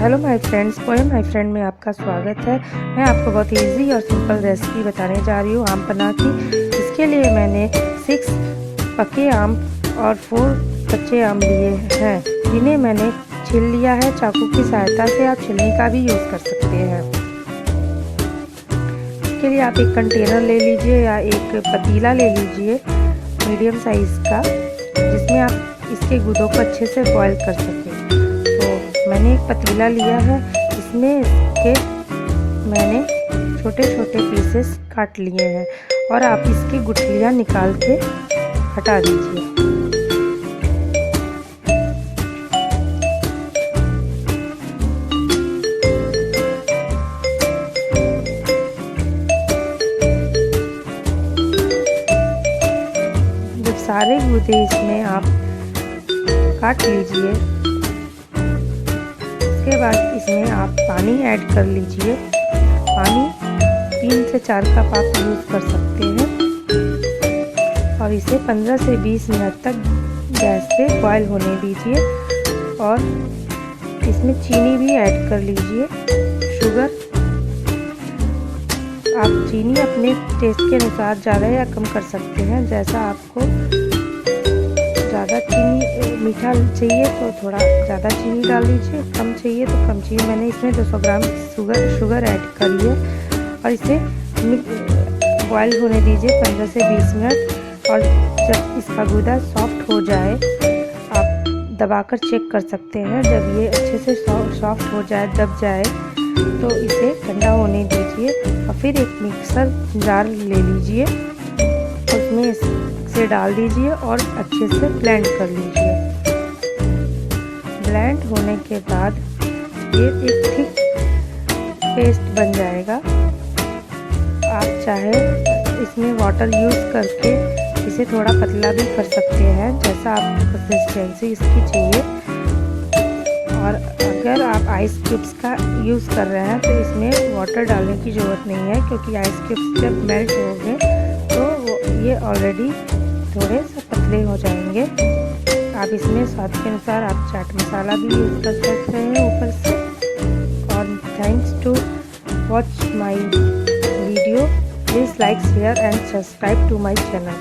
Hello my friends, poem my friend में आपका स्वागत है। मैं आपको बहुत इजी और सिंपल रेसिपी बताने जा रही हूँ आम पन्ना की। इसके लिए मैंने 6 पके आम और 4 कच्चे आम लिए हैं, जिन्हें मैंने छील लिया है। चाकू की सहायता से आप छीलने का भी यूज़ कर सकते हैं। इसके लिए आप एक कंटेनर ले लीजिए या एक पतीला ले लीजिए मीडियम साइज़ का, जिसमें आप इसके गुदों को अच्छे से बॉईल कर सकें। मैंने एक पतीला लिया है, इसमें इसके मैंने छोटे छोटे पीसेस काट लिए हैं और आप इसकी गुठलियाँ निकाल के हटा दीजिए। जब सारे गूदे इसमें आप काट लीजिए, उसके बाद इसमें आप पानी ऐड कर लीजिए। पानी 3 से 4 कप आप यूज़ कर सकते हैं और इसे 15 से 20 मिनट तक गैस पे बॉईल होने दीजिए। और इसमें चीनी भी ऐड कर लीजिए, शुगर। आप चीनी अपने टेस्ट के अनुसार ज़्यादा या कम कर सकते हैं। जैसा आपको ज़्यादा चीनी मीठा चाहिए तो थोड़ा ज़्यादा चीनी डाल दीजिए, कम चाहिए तो कम चीनी। मैंने इसमें 200 ग्राम शुगर ऐड करी है और इसे बॉईल होने दीजिए 15 से 20 मिनट। और जब इसका गूदा सॉफ्ट हो जाए, आप दबाकर चेक कर सकते हैं। जब ये अच्छे से सॉफ्ट हो जाए, दब जाए, तो इसे ठंडा होने दीजिए और फिर एक मिक्सर जार ले लीजिए, उसमें इसे डाल दीजिए और अच्छे से ब्लेंड कर लीजिए। ब्लेंड होने के बाद ये एक थिक पेस्ट बन जाएगा। आप चाहे इसमें वाटर यूज़ करके इसे थोड़ा पतला भी कर सकते हैं, जैसा आपको कंसिस्टेंसी इसकी चाहिए। और अगर आप आइस क्यूब्स का यूज़ कर रहे हैं तो इसमें वाटर डालने की ज़रूरत नहीं है, क्योंकि आइस क्यूब्स जब मेल्ट होंगे तो ये ऑलरेडी थोड़े से पतले हो जाएंगे। आप इसमें स्वाद के अनुसार आप चाट मसाला भी यूज़ कर सकते हैं ऊपर से। और thanks to watch my video, please like, share and subscribe to my channel.